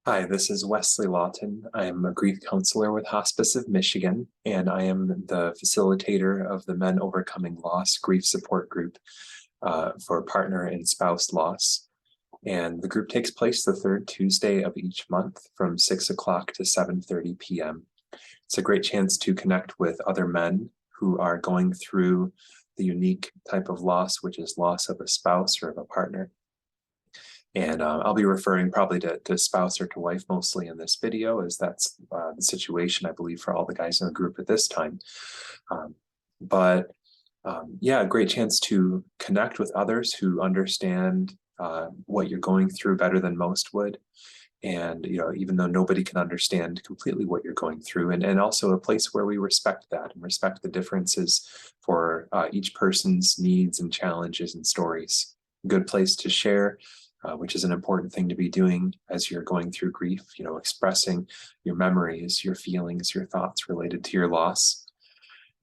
Hi, this is Wesley Lawton. I am a grief counselor with Hospice of Michigan, and I am the facilitator of the Men Overcoming Loss Grief Support Group for partner and spouse loss. And the group takes place the third Tuesday of each month from 6 o'clock to 7:30 p.m. It's a great chance to connect with other men who are going through the unique type of loss, which is loss of a spouse or of a partner. And I'll be referring probably to spouse or to wife mostly in this video, as that's the situation, I believe, for all the guys in the group at this time. But yeah, a great chance to connect with others who understand what you're going through better than most would. And, even though nobody can understand completely what you're going through, and also a place where we respect that and respect the differences for each person's needs and challenges and stories. Good place to share, which is an important thing to be doing as you're going through grief, expressing your memories, your feelings, your thoughts related to your loss.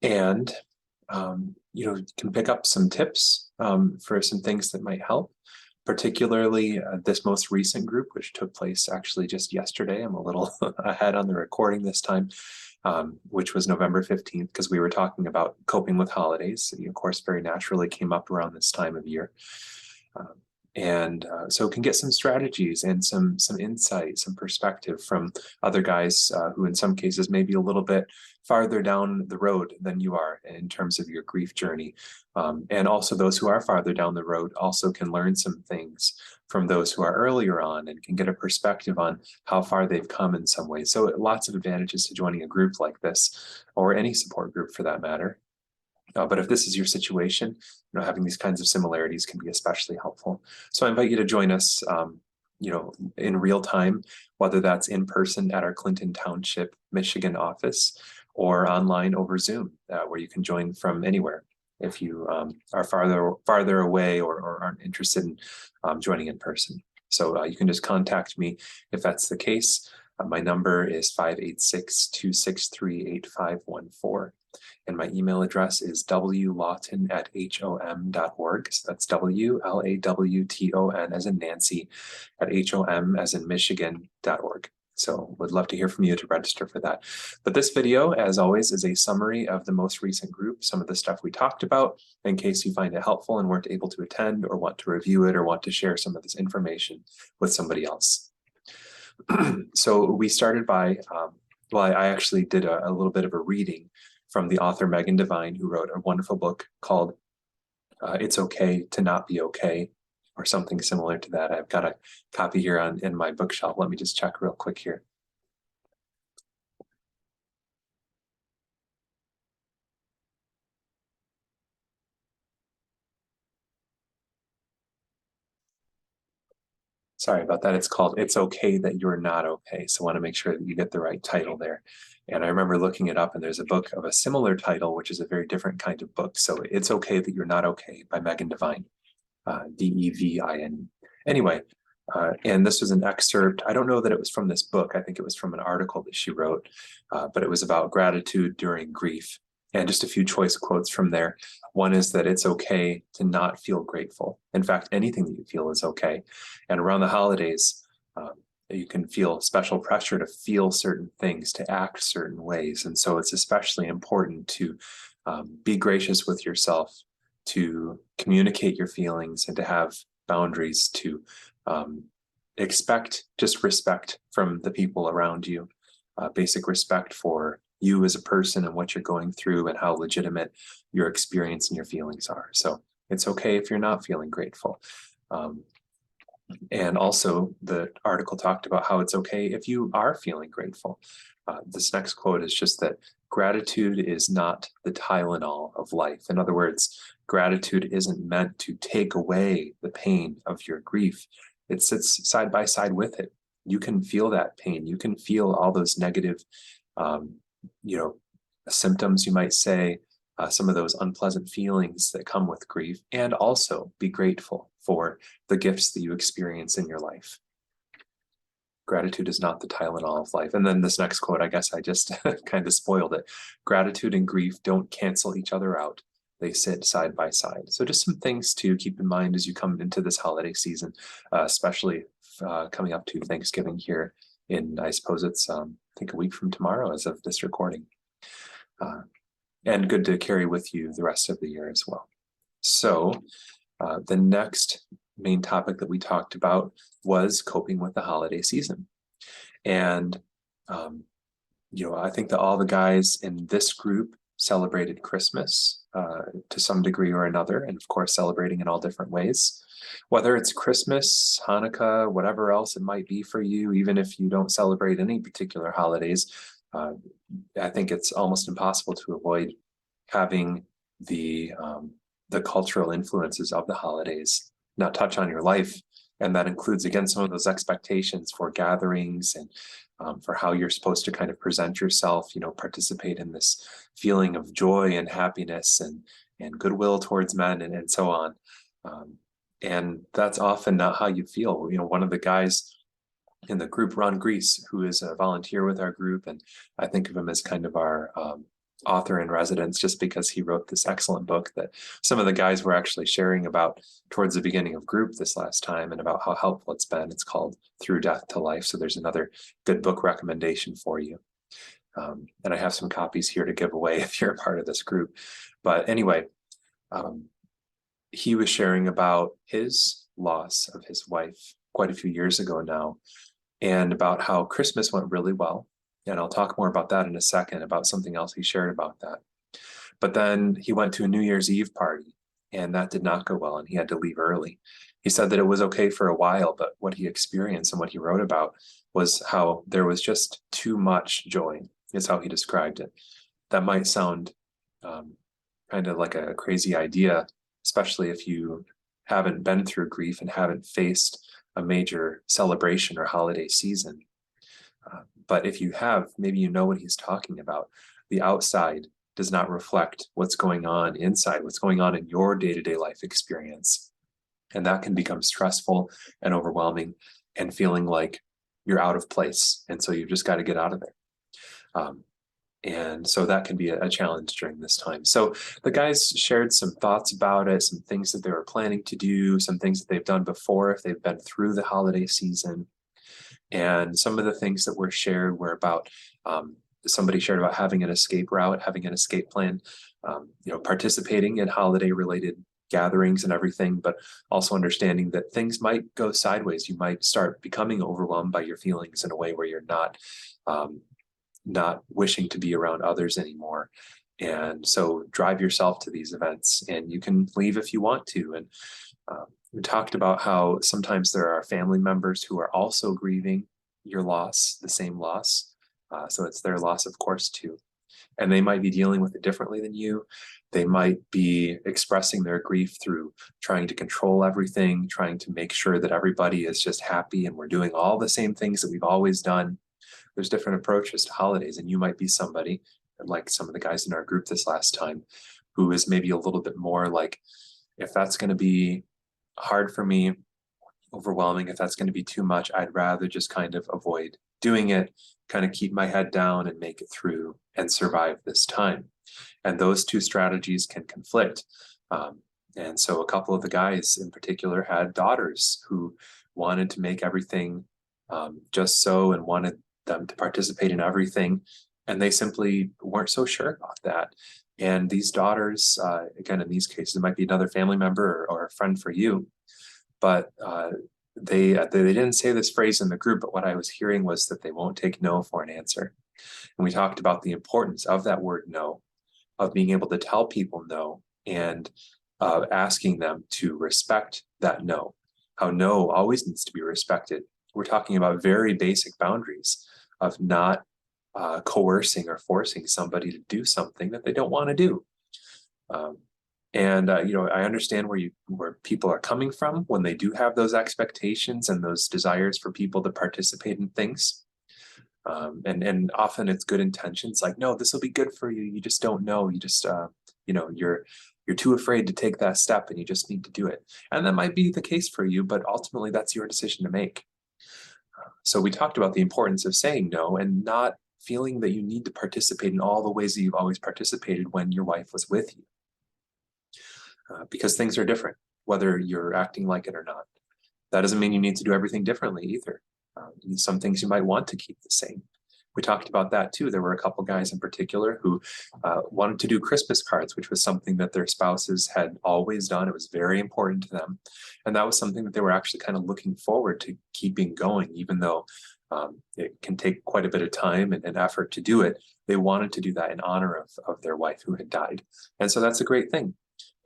And, you can pick up some tips for some things that might help, particularly this most recent group, which took place actually just yesterday. I'm a little ahead on the recording this time, which was November 15th, because we were talking about coping with holidays. Of course, very naturally came up around this time of year. So can get some strategies and some insight, some perspective from other guys who in some cases may be a little bit farther down the road than you are in terms of your grief journey. And also those who are farther down the road also can learn some things from those who are earlier on and can get a perspective on how far they've come in some ways. So lots of advantages to joining a group like this, or any support group for that matter. But if this is your situation, having these kinds of similarities can be especially helpful. So I invite you to join us, in real time, whether that's in person at our Clinton Township, Michigan office, or online over Zoom, where you can join from anywhere if you are farther away or aren't interested in joining in person. So you can just contact me if that's the case. My number is 586-263-8514. And my email address is wlawton@hom.org. So that's WLAWTON as in Nancy at HOM as in Michigan.org. So would love to hear from you to register for that. But this video, as always, is a summary of the most recent group, some of the stuff we talked about, in case you find it helpful and weren't able to attend or want to review it or want to share some of this information with somebody else. So we started by, I actually did a little bit of a reading from the author Megan Devine, who wrote a wonderful book called It's Okay to Not Be Okay, or something similar to that. I've got a copy here in my bookshelf. Let me just check real quick here. Sorry about that. It's called It's Okay That You're Not Okay. So I want to make sure that you get the right title there. And I remember looking it up, and there's a book of a similar title, which is a very different kind of book. So It's Okay That You're Not Okay by Megan Devine, Devine. Anyway, and this was an excerpt. I don't know that it was from this book. I think it was from an article that she wrote, but it was about gratitude during grief. And just a few choice quotes from there. One is that it's okay to not feel grateful. In fact, anything that you feel is okay. And around the holidays, you can feel special pressure to feel certain things, to act certain ways. And so it's especially important to be gracious with yourself, to communicate your feelings, and to have boundaries, to expect just respect from the people around you, basic respect for you as a person and what you're going through and how legitimate your experience and your feelings are. So it's okay if you're not feeling grateful. And also the article talked about how it's okay if you are feeling grateful. This next quote is just that gratitude is not the Tylenol of life. In other words, gratitude isn't meant to take away the pain of your grief. It sits side by side with it. You can feel that pain. You can feel all those negative, symptoms, you might say, some of those unpleasant feelings that come with grief, and also be grateful for the gifts that you experience in your life. Gratitude is not the Tylenol of life. And then this next quote, I guess I just kind of spoiled it. Gratitude and grief don't cancel each other out. they sit side by side. So just some things to keep in mind as you come into this holiday season, especially coming up to Thanksgiving here in, I suppose it's, I think a week from tomorrow as of this recording. And good to carry with you the rest of the year as well. So the next main topic that we talked about was coping with the holiday season. And, I think that all the guys in this group celebrated Christmas to some degree or another, and of course, celebrating in all different ways. Whether it's Christmas, Hanukkah, whatever else it might be for you, even if you don't celebrate any particular holidays, I think it's almost impossible to avoid having the cultural influences of the holidays now touch on your life. And that includes, again, some of those expectations for gatherings and for how you're supposed to kind of present yourself, participate in this feeling of joy and happiness and goodwill towards men and so on. And that's often not how you feel. One of the guys in the group, Ron Grease, who is a volunteer with our group, and I think of him as kind of our author in residence, just because he wrote this excellent book that some of the guys were actually sharing about towards the beginning of group this last time, and about how helpful it's been. It's called Through Death to Life. So there's another good book recommendation for you. And I have some copies here to give away if you're a part of this group. But anyway, he was sharing about his loss of his wife quite a few years ago now, and about how Christmas went really well. And I'll talk more about that in a second, about something else he shared about that. But then he went to a New Year's Eve party, and that did not go well, and he had to leave early. He said that it was okay for a while, but what he experienced and what he wrote about was how there was just too much joy, is how he described it. That might sound kind of like a crazy idea, especially if you haven't been through grief and haven't faced a major celebration or holiday season. But if you have, maybe you know what he's talking about. The outside does not reflect what's going on inside, what's going on in your day-to-day life experience. And that can become stressful and overwhelming and feeling like you're out of place. And so you've just got to get out of there. And so that can be a challenge during this time. So the guys shared some thoughts about it, some things that they were planning to do, some things that they've done before if they've been through the holiday season. And some of the things that were shared were about, somebody shared about having an escape route, having an escape plan, participating in holiday related gatherings and everything, but also understanding that things might go sideways. You might start becoming overwhelmed by your feelings in a way where you're not wishing to be around others anymore. And so drive yourself to these events, and you can leave if you want to. And we talked about how sometimes there are family members who are also grieving your loss, the same loss. So it's their loss, of course, too. And they might be dealing with it differently than you. They might be expressing their grief through trying to control everything, trying to make sure that everybody is just happy and we're doing all the same things that we've always done. There's different approaches to holidays, and you might be somebody, like some of the guys in our group this last time, who is maybe a little bit more like, if that's going to be hard for me, overwhelming, if that's going to be too much, I'd rather just kind of avoid doing it, kind of keep my head down and make it through and survive this time. And those two strategies can conflict. And so a couple of the guys in particular had daughters who wanted to make everything just so, and wanted them to participate in everything. And they simply weren't so sure about that. And these daughters, again, in these cases, it might be another family member or a friend for you, but they didn't say this phrase in the group, but what I was hearing was that they won't take no for an answer. And we talked about the importance of that word no, of being able to tell people no, and asking them to respect that no, how no always needs to be respected. We're talking about very basic boundaries of not coercing or forcing somebody to do something that they don't want to do. I understand where people are coming from when they do have those expectations and those desires for people to participate in things. And often it's good intentions, like, no, this will be good for you. You just don't know. You just, you're too afraid to take that step, and you just need to do it. And that might be the case for you, but ultimately that's your decision to make. So we talked about the importance of saying no and not feeling that you need to participate in all the ways that you've always participated when your wife was with you. because things are different, whether you're acting like it or not. That doesn't mean you need to do everything differently either. Some things you might want to keep the same. We talked about that too. There were a couple guys in particular who wanted to do Christmas cards, which was something that their spouses had always done. It was very important to them. And that was something that they were actually kind of looking forward to keeping going, even though it can take quite a bit of time and effort to do it. They wanted to do that in honor of their wife who had died. And so that's a great thing.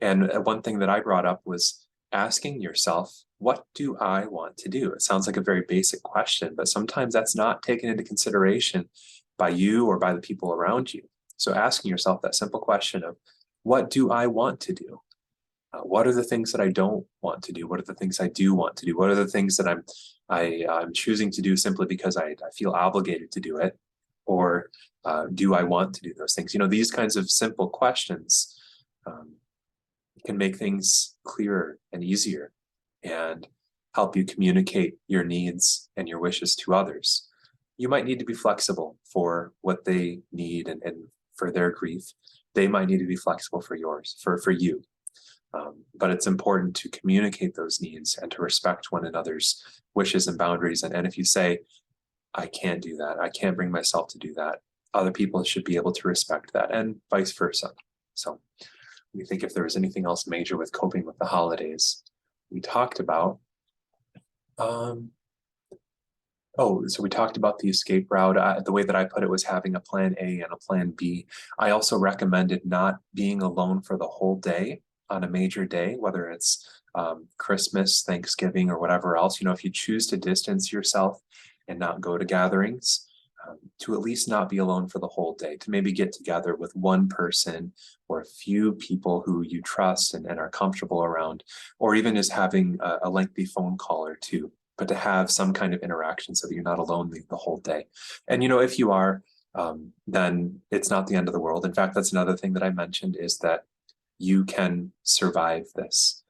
And one thing that I brought up was asking yourself, what do I want to do? It sounds like a very basic question, but sometimes that's not taken into consideration by you or by the people around you. So asking yourself that simple question of, what do I want to do? What are the things that I don't want to do? What are the things I do want to do? What are the things that I'm choosing to do simply because I feel obligated to do it? Or do I want to do those things? You know, these kinds of simple questions can make things clearer and easier and help you communicate your needs and your wishes to others. You might need to be flexible for what they need and for their grief. They might need to be flexible for yours, for you. But it's important to communicate those needs and to respect one another's wishes and boundaries. And if you say, I can't do that, I can't bring myself to do that, other people should be able to respect that, and vice versa. So we think if there was anything else major with coping with the holidays, we talked about, so we talked about the escape route. The way that I put it was having a plan A and a plan B. I also recommended not being alone for the whole day on a major day, whether it's Christmas, Thanksgiving, or whatever else. You know, if you choose to distance yourself and not go to gatherings, to at least not be alone for the whole day, to maybe get together with one person or a few people who you trust and are comfortable around, or even just having a lengthy phone call or two, but to have some kind of interaction so that you're not alone the whole day. And, you know, if you are, then it's not the end of the world. In fact, that's another thing that I mentioned, is that you can survive this.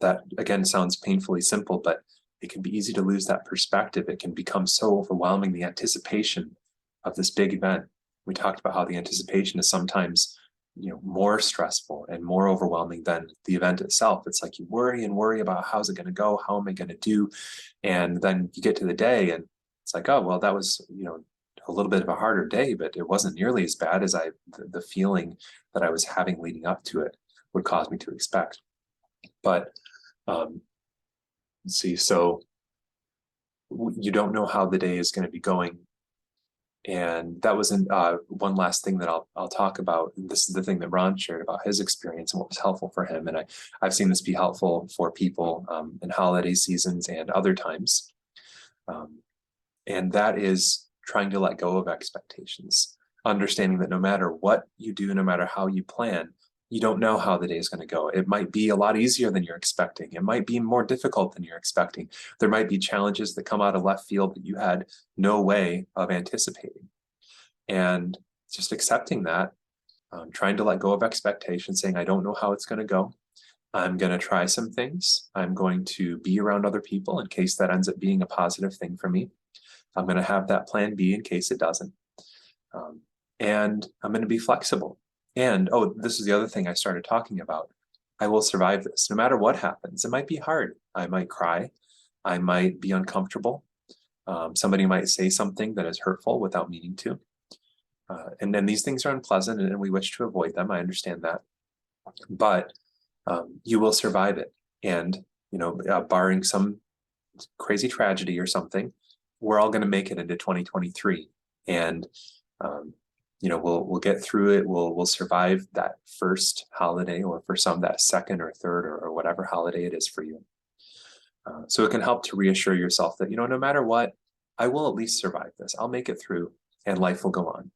That, again, sounds painfully simple, but it can be easy to lose that perspective. It can become so overwhelming, the anticipation of this big event. We talked about how the anticipation is sometimes, you know, more stressful and more overwhelming than the event itself. It's like you worry and worry about how's it going to go, how am I going to do, and then you get to the day and it's like, oh well, that was, you know, a little bit of a harder day, but it wasn't nearly as bad as the feeling that I was having leading up to it would cause me to expect. But let's see, so you don't know how the day is going to be going. And that wasn't one last thing that I'll talk about. This is the thing that Ron shared about his experience and what was helpful for him. And I've seen this be helpful for people in holiday seasons and other times. And that is trying to let go of expectations, understanding that no matter what you do, no matter how you plan, you don't know how the day is going to go. It might be a lot easier than you're expecting. It might be more difficult than you're expecting. There might be challenges that come out of left field that you had no way of anticipating. And just accepting that, trying to let go of expectations, saying, I don't know how it's going to go. I'm going to try some things. I'm going to be around other people in case that ends up being a positive thing for me. I'm going to have that plan B in case it doesn't. And I'm going to be flexible. And, oh, this is the other thing I started talking about. I will survive this no matter what happens. It might be hard. I might cry. I might be uncomfortable. Somebody might say something that is hurtful without meaning to. And then these things are unpleasant and we wish to avoid them. I understand that. But you will survive it. And, you know, barring some crazy tragedy or something, we're all going to make it into 2023. And, you know, we'll get through it. We'll survive that first holiday, or for some that second or third or whatever holiday it is for you. So it can help to reassure yourself that, you know, no matter what, I will at least survive this. I'll make it through and life will go on.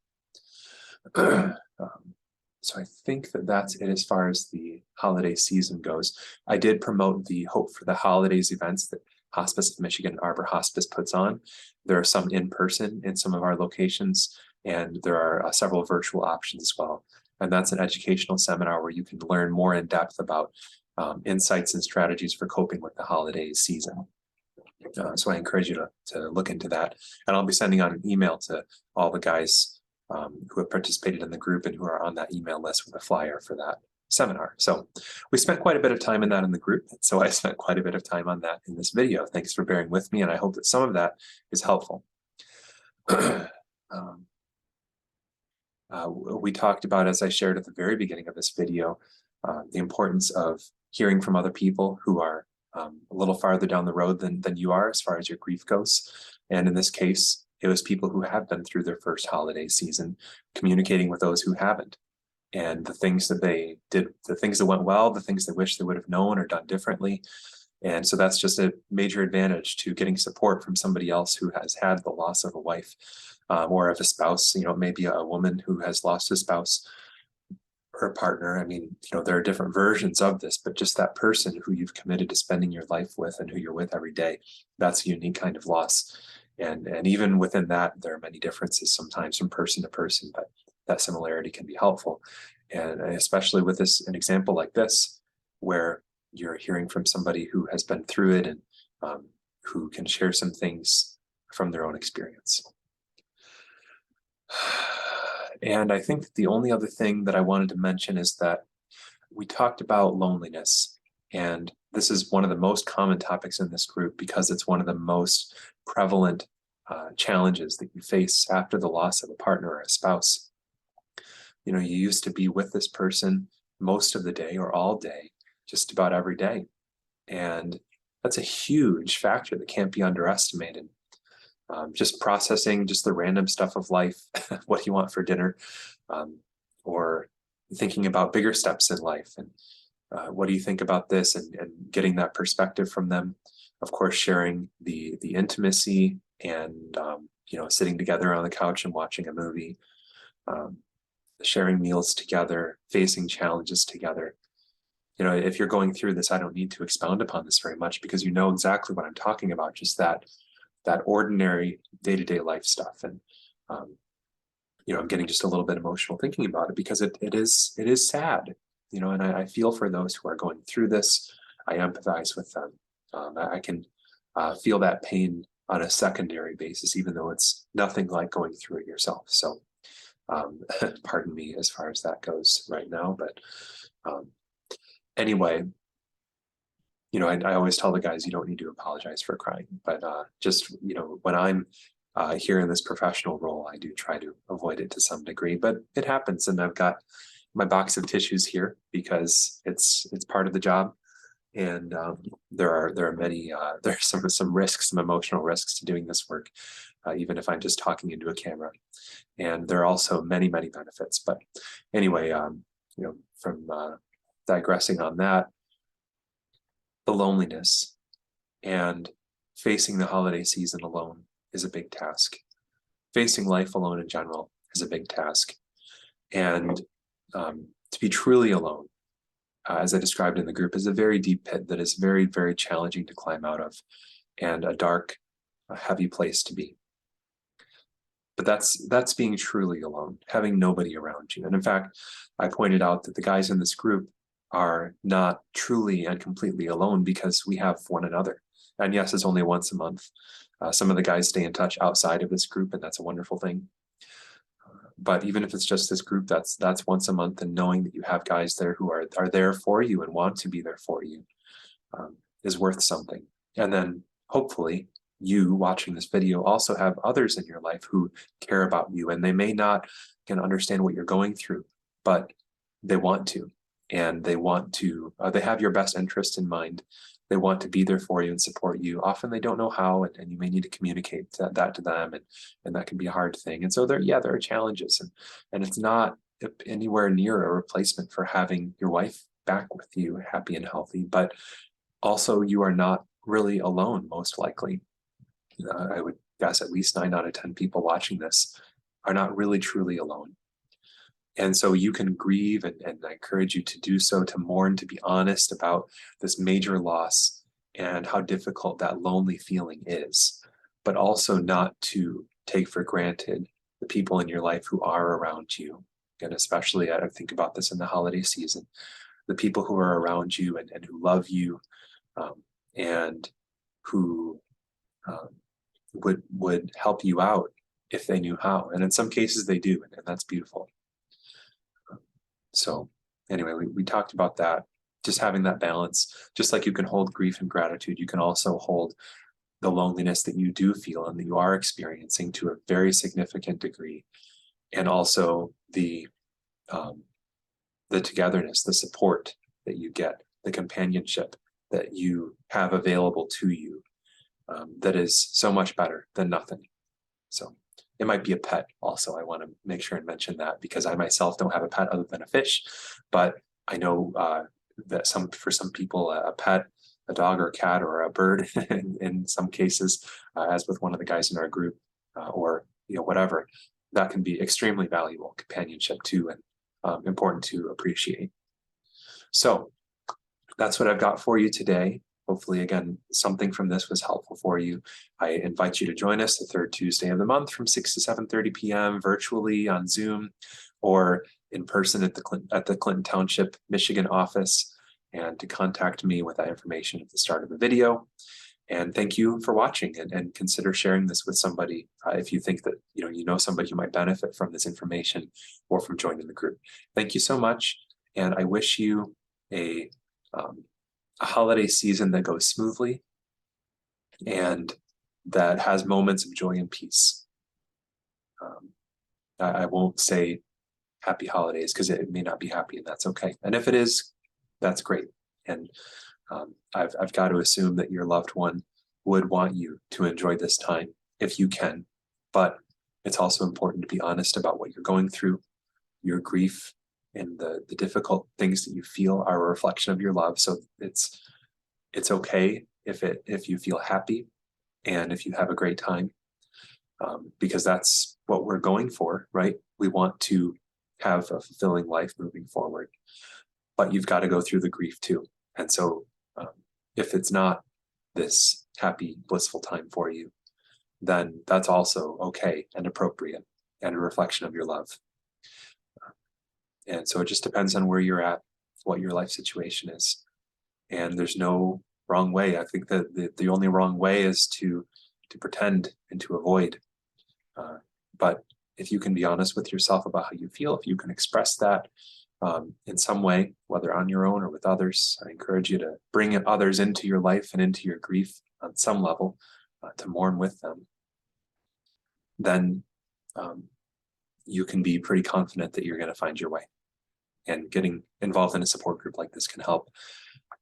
So I think that that's it as far as the holiday season goes. I did promote the Hope for the Holidays events that Hospice of Michigan and Arbor Hospice puts on. There are some in person in some of our locations, and there are several virtual options as well. And that's an educational seminar where you can learn more in depth about insights and strategies for coping with the holiday season. So I encourage you to look into that. And I'll be sending out an email to all the guys who have participated in the group and who are on that email list with a flyer for that. seminar. So we spent quite a bit of time in that in the group. So I spent quite a bit of time on that in this video. Thanks for bearing with me, and I hope that some of that is helpful. We talked about, as I shared at the very beginning of this video, the importance of hearing from other people who are a little farther down the road than you are as far as your grief goes. And in this case, it was people who have been through their first holiday season, communicating with those who haven't. And the things that they did, the things that went well, the things they wish they would have known or done differently. And so that's just a major advantage to getting support from somebody else who has had the loss of a wife or of a spouse. You know, maybe a woman who has lost a spouse or a partner. I mean, you know, there are different versions of this, but just that person who you've committed to spending your life with and who you're with every day, that's a unique kind of loss. And even within that, there are many differences sometimes from person to person, but that similarity can be helpful. And especially with an example like this, where you're hearing from somebody who has been through it and who can share some things from their own experience. And I think the only other thing that I wanted to mention is that we talked about loneliness, and this is one of the most common topics in this group because it's one of the most prevalent challenges that you face after the loss of a partner or a spouse. You know, you used to be with this person most of the day or all day, just about every day. And that's a huge factor that can't be underestimated. Just processing just the random stuff of life, what do you want for dinner, or thinking about bigger steps in life, and what do you think about this, and getting that perspective from them. Of course, sharing the intimacy and you know, sitting together on the couch and watching a movie, sharing meals together, facing challenges together. You know, if you're going through this, I don't need to expound upon this very much because you know exactly what I'm talking about, just that ordinary day-to-day life stuff. And you know, I'm getting just a little bit emotional thinking about it because it is sad, you know, and I feel for those who are going through this. I empathize with them. I can feel that pain on a secondary basis, even though it's nothing like going through it yourself. So pardon me as far as that goes right now, but anyway, you know, I always tell the guys, you don't need to apologize for crying, but just, you know, when I'm here in this professional role, I do try to avoid it to some degree, but it happens. And I've got my box of tissues here because it's part of the job. And there are many, there are some risks, some emotional risks to doing this work, even if I'm just talking into a camera. And there are also many, many benefits. But anyway, you know, from digressing on that, the loneliness and facing the holiday season alone is a big task. Facing life alone in general is a big task. And to be truly alone, as I described in the group, is a very deep pit that is very, very challenging to climb out of, and a dark, heavy place to be. But that's being truly alone, having nobody around you. And in fact, I pointed out that the guys in this group are not truly and completely alone because we have one another. And yes, it's only once a month. Some of the guys stay in touch outside of this group, and that's a wonderful thing. But even if it's just this group, that's once a month, and knowing that you have guys there who are there for you and want to be there for you is worth something. And then hopefully you watching this video also have others in your life who care about you, and they may not can understand what you're going through, but they want to, and they want to, they have your best interest in mind. They want to be there for you and support you. Often they don't know how, and you may need to communicate that to them, and that can be a hard thing. And so there are challenges, and it's not anywhere near a replacement for having your wife back with you, happy and healthy, but also you are not really alone, most likely. I would guess at least 9 out of 10 people watching this are not really truly alone. And so you can grieve, and I encourage you to do so, to mourn, to be honest about this major loss and how difficult that lonely feeling is, but also not to take for granted the people in your life who are around you. And especially, I think about this in the holiday season, the people who are around you and who love you, and who would help you out if they knew how. And in some cases they do, and that's beautiful. So anyway, we talked about that, just having that balance. Just like you can hold grief and gratitude, you can also hold the loneliness that you do feel and that you are experiencing to a very significant degree, and also the togetherness, the support that you get, the companionship that you have available to you, that is so much better than nothing. So it might be a pet also. I want to make sure and mention that, because I myself don't have a pet other than a fish, but I know that for some people, a pet, a dog or a cat or a bird, in some cases, as with one of the guys in our group, or whatever, that can be extremely valuable companionship too, and important to appreciate. So that's what I've got for you today. Hopefully, again, something from this was helpful for you. I invite you to join us the third Tuesday of the month from 6 to 7:30 p.m. virtually on Zoom, or in person at the Clinton Township, Michigan office, and to contact me with that information at the start of the video. And thank you for watching, and consider sharing this with somebody if you think that you know somebody who might benefit from this information or from joining the group. Thank you so much, and I wish you a holiday season that goes smoothly and that has moments of joy and peace. I won't say happy holidays because it may not be happy, and that's okay. And if it is, that's great. And I've got to assume that your loved one would want you to enjoy this time if you can. But it's also important to be honest about what you're going through. Your grief and the difficult things that you feel are a reflection of your love. So it's okay if you feel happy and if you have a great time, because that's what we're going for, right? We want to have a fulfilling life moving forward, but you've got to go through the grief too. And so if it's not this happy, blissful time for you, then that's also okay and appropriate and a reflection of your love. And so it just depends on where you're at, what your life situation is. And there's no wrong way. I think that the only wrong way is to pretend and to avoid. But if you can be honest with yourself about how you feel, if you can express that in some way, whether on your own or with others, I encourage you to bring others into your life and into your grief on some level, to mourn with them. Then you can be pretty confident that you're going to find your way. And getting involved in a support group like this can help.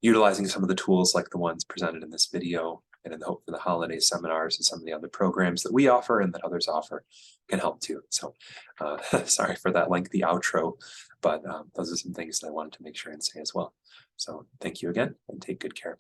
Utilizing some of the tools like the ones presented in this video, and in the Hope for the Holidays seminars and some of the other programs that we offer and that others offer, can help too. So sorry for that lengthy outro, but those are some things that I wanted to make sure and say as well. So thank you again, and take good care.